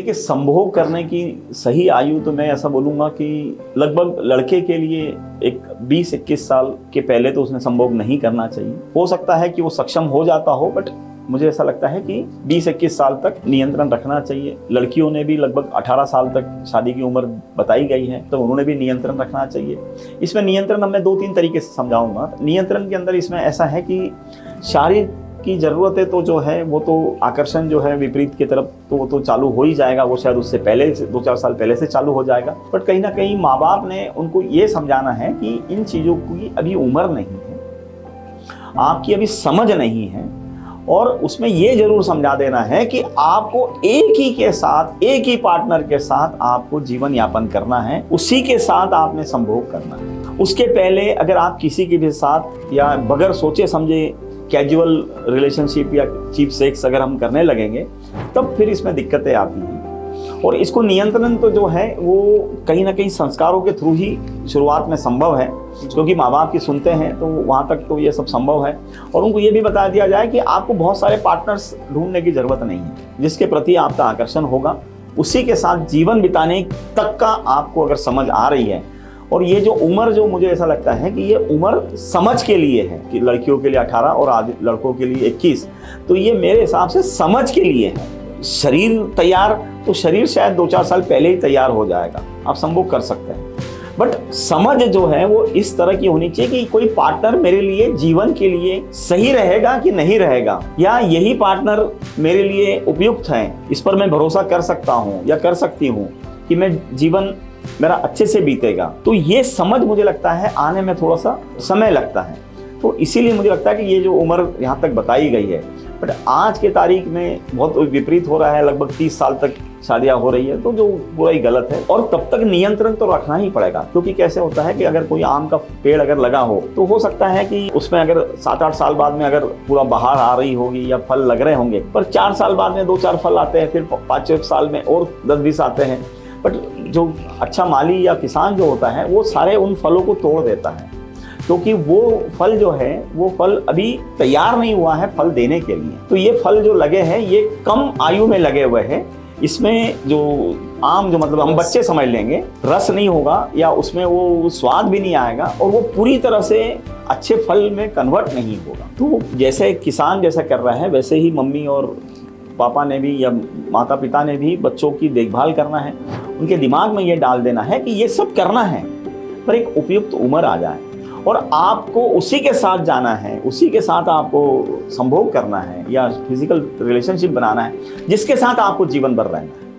देखिए, संभोग करने की सही आयु तो मैं ऐसा बोलूँगा कि लगभग लड़के के लिए एक 20-21 साल के पहले तो उसने संभोग नहीं करना चाहिए। हो सकता है कि वो सक्षम हो जाता हो, बट मुझे ऐसा लगता है कि 20-21 साल तक नियंत्रण रखना चाहिए। लड़कियों ने भी लगभग 18 साल तक शादी की उम्र बताई गई है, तो उन्होंने भी नियंत्रण रखना चाहिए। इसमें नियंत्रण मैं 2-3 तरीके से समझाऊंगा। नियंत्रण के अंदर इसमें ऐसा है कि शारीरिक की ज़रूरत है तो जो है वो तो आकर्षण जो है विपरीत की तरफ तो वो तो चालू हो ही जाएगा। वो शायद उससे पहले से 2-4 साल पहले से चालू हो जाएगा। बट कहीं ना कहीं माँ बाप ने उनको ये समझाना है कि इन चीज़ों की अभी उम्र नहीं है, आपकी अभी समझ नहीं है, और उसमें ये जरूर समझा देना है कि आपको एक ही के साथ, एक ही पार्टनर के साथ आपको जीवन यापन करना है, उसी के साथ आपने संभोग करना है। उसके पहले अगर आप किसी के भी साथ या बगैर सोचे समझे कैजुअल रिलेशनशिप या चीप सेक्स अगर हम करने लगेंगे, तब फिर इसमें दिक्कतें आती हैं। और इसको नियंत्रण तो जो है वो कहीं ना कहीं संस्कारों के थ्रू ही शुरुआत में संभव है, क्योंकि माँ बाप की सुनते हैं तो वहाँ तक तो ये सब संभव है। और उनको ये भी बता दिया जाए कि आपको बहुत सारे पार्टनर्स ढूंढने की ज़रूरत नहीं है, जिसके प्रति आपका आकर्षण होगा उसी के साथ जीवन बिताने तक का आपको अगर समझ आ रही है। और ये जो उम्र, जो मुझे ऐसा लगता है कि ये उम्र समझ के लिए है, कि लड़कियों के लिए 18 और आदि लड़कों के लिए 21, तो ये मेरे हिसाब से समझ के लिए है। शरीर तैयार, तो शरीर शायद 2-4 साल पहले ही तैयार हो जाएगा, आप संभोग कर सकते हैं। बट समझ जो है वो इस तरह की होनी चाहिए कि कोई पार्टनर मेरे लिए जीवन के लिए सही रहेगा कि नहीं रहेगा, या यही पार्टनर मेरे लिए उपयुक्त है, इस पर मैं भरोसा कर सकता हूँ या कर सकती हूँ कि मैं जीवन मेरा अच्छे से बीतेगा। तो ये समझ मुझे लगता है आने में थोड़ा सा समय लगता है। तो इसीलिए मुझे लगता है कि ये जो उम्र यहाँ तक बताई गई है, बट आज के तारीख में बहुत विपरीत हो रहा है। लगभग 30 साल तक शादियाँ हो रही है, तो जो पूरा ही गलत है। और तब तक नियंत्रण तो रखना ही पड़ेगा, क्योंकि कैसे होता है कि अगर कोई आम का पेड़ अगर लगा हो तो हो सकता है कि उसमें अगर 7-8 साल बाद में अगर पूरा बहार आ रही होगी या फल लग रहे होंगे, पर 4 साल बाद में 2-4 फल आते हैं, फिर 5-6 साल में और 10-20 आते हैं। बट जो अच्छा माली या किसान जो होता है वो सारे उन फलों को तोड़ देता है, क्योंकि वो फल जो है वो फल अभी तैयार नहीं हुआ है फल देने के लिए। तो ये फल जो लगे हैं ये कम आयु में लगे हुए हैं। इसमें जो आम, जो मतलब हम बच्चे समझ लेंगे, रस नहीं होगा या उसमें वो स्वाद भी नहीं आएगा, और वो पूरी तरह से अच्छे फल में कन्वर्ट नहीं होगा। तो जैसे किसान जैसा कर रहा है, वैसे ही मम्मी और पापा ने भी या माता पिता ने भी बच्चों की देखभाल करना है। उनके दिमाग में ये डाल देना है कि ये सब करना है, पर एक उपयुक्त उम्र आ जाए और आपको उसी के साथ जाना है, उसी के साथ आपको संभोग करना है या फिजिकल रिलेशनशिप बनाना है, जिसके साथ आपको जीवन भर रहना है।